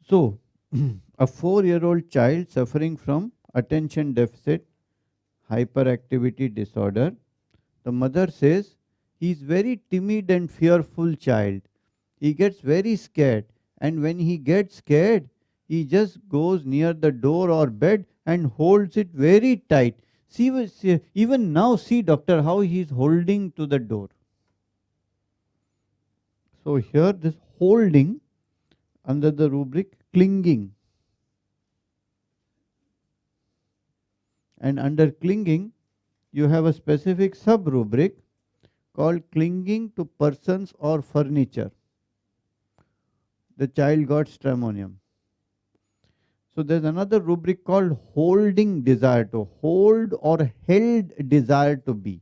So, a 4-year-old child suffering from attention deficit hyperactivity disorder, the mother says he is very timid and fearful child. He gets very scared, and when he gets scared, he just goes near the door or bed and holds it very tight. Even now, see doctor how he is holding to the door. So here this holding under the rubric clinging, and under clinging you have a specific sub rubric called clinging to persons or furniture. The child got stramonium. So there's another rubric called holding desire to, hold or held desire to be.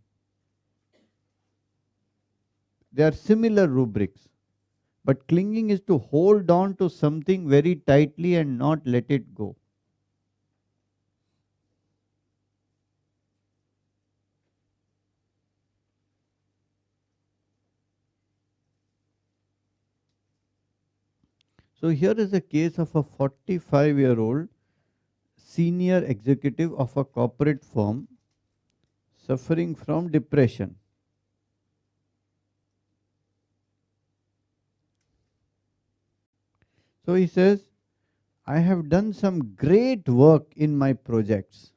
They are similar rubrics, but clinging is to hold on to something very tightly and not let it go. So here is a case of a 45-year-old senior executive of a corporate firm suffering from depression. So he says, I have done some great work in my projects.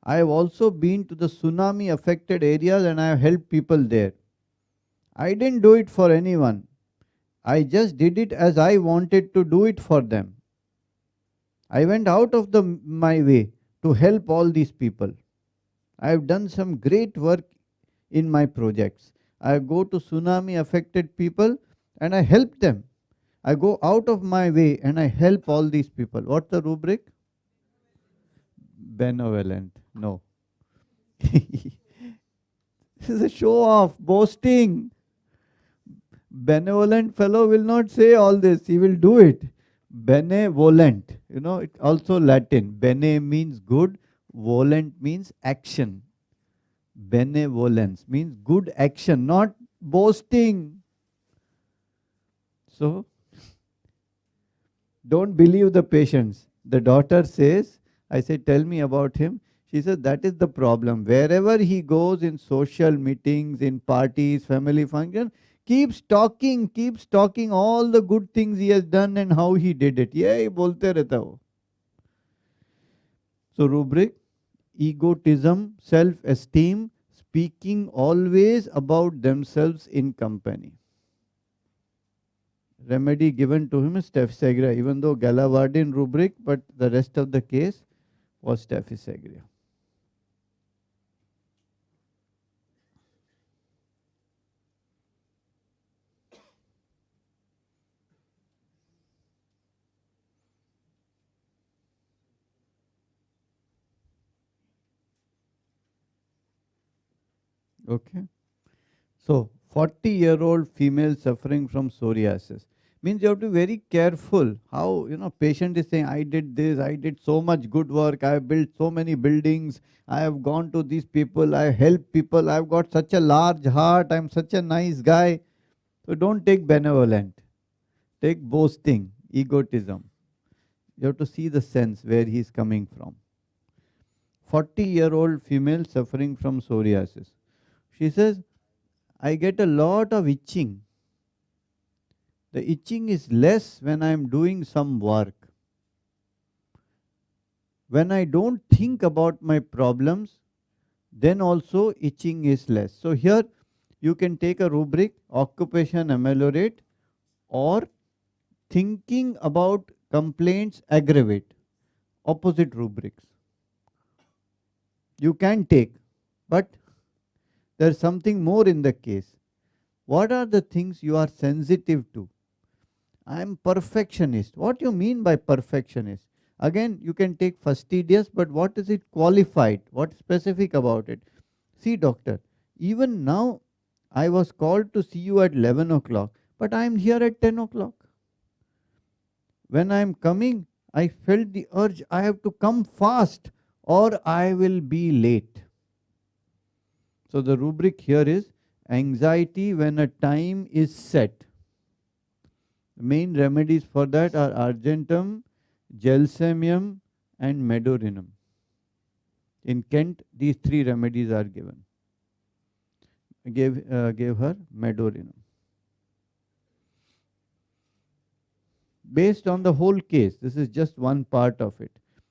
I have also been to the tsunami affected areas and I have helped people there. I didn't do it for anyone. I just did it as I wanted to do it for them. I went out of my way to help all these people. I have done some great work in my projects. I go to tsunami affected people and I help them. I go out of my way and I help all these people. What's the rubric? Benevolent. No. This is a show off, boasting. Benevolent fellow will not say all this, he will do it. Benevolent, it also Latin. Bene means good, volent means action. Benevolence means good action, not boasting. So, don't believe the patients. The daughter says, I say, tell me about him. She says, that is the problem. Wherever he goes in social meetings, in parties, family functions, keeps talking all the good things he has done and how he did it. Yeh bolte rehta ho. So rubric, egotism, self-esteem, speaking always about themselves in company. Remedy given to him is Staphysagra, even though Galavardin rubric, but the rest of the case was Staphysagra. Okay. So 40-year-old female suffering from psoriasis. Means you have to be very careful how, patient is saying, I did this, I did so much good work, I have built so many buildings, I have gone to these people, I help people, I've got such a large heart, I'm such a nice guy. So don't take benevolent. Take boasting, egotism. You have to see the sense where he is coming from. 40-year-old female suffering from psoriasis. She says, I get a lot of itching. The itching is less when I am doing some work. When I don't think about my problems, then also itching is less. So here you can take a rubric, occupation ameliorate, or thinking about complaints aggravate. Opposite rubrics. You can take, but there's something more in the case. What are the things you are sensitive to? I am perfectionist. What do you mean by perfectionist? Again, you can take fastidious, but what is it qualified? What specific about it? See, doctor, even now I was called to see you at 11 o'clock, but I am here at 10 o'clock. When I am coming, I felt the urge, I have to come fast or I will be late. So the rubric here is anxiety when a time is set. Main remedies for that are argentum, gelsemium, and medorinum. In Kent, these three remedies are given. Gave her medorinum. Based on the whole case, this is just one part of it.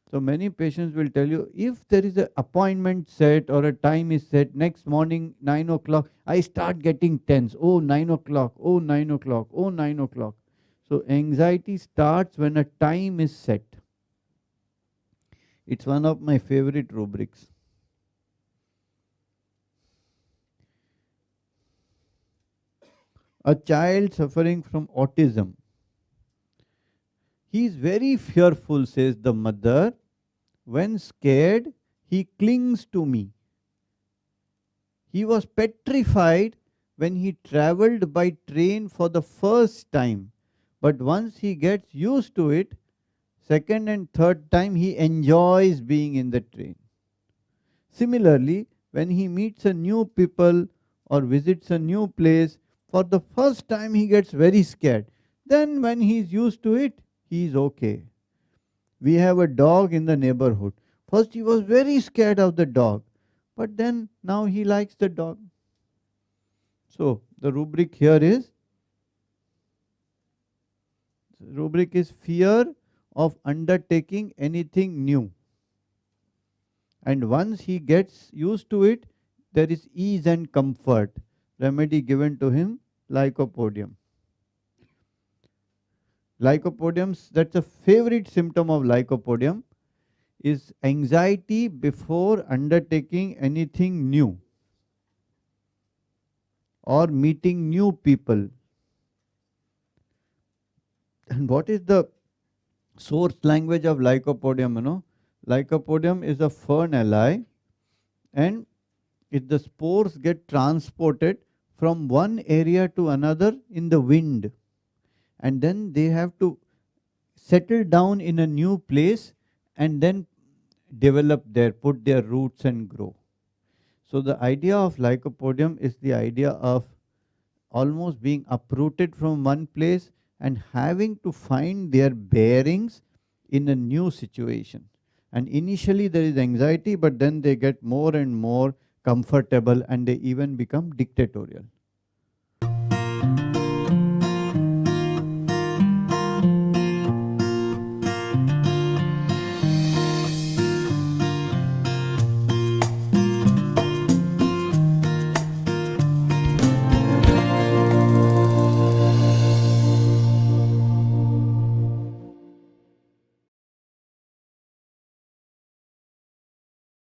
So many patients will tell you, if there is an appointment set or a time is set, next morning 9 o'clock, I start getting tense. Oh, 9 o'clock, oh, 9 o'clock, oh, 9 o'clock. So anxiety starts when a time is set. It's one of my favorite rubrics. A child suffering from autism. He is very fearful, says the mother. When scared, he clings to me. He was petrified when he traveled by train for the first time. But once he gets used to it, second and third time he enjoys being in the train. Similarly, when he meets a new people or visits a new place, for the first time he gets very scared. Then when he is used to it, he is okay. We have a dog in the neighborhood. First he was very scared of the dog, but then now he likes the dog. So the rubric here is fear of undertaking anything new. And once he gets used to it, there is ease and comfort. Remedy given to him, lycopodium. Lycopodium, that's a favorite symptom of lycopodium, is anxiety before undertaking anything new or meeting new people. And what is the source language of lycopodium? Lycopodium is a fern algae, and if the spores get transported from one area to another in the wind, and then they have to settle down in a new place and then develop there, put their roots and grow. So the idea of lycopodium is the idea of almost being uprooted from one place and having to find their bearings in a new situation. And initially there is anxiety, but then they get more and more comfortable and they even become dictatorial.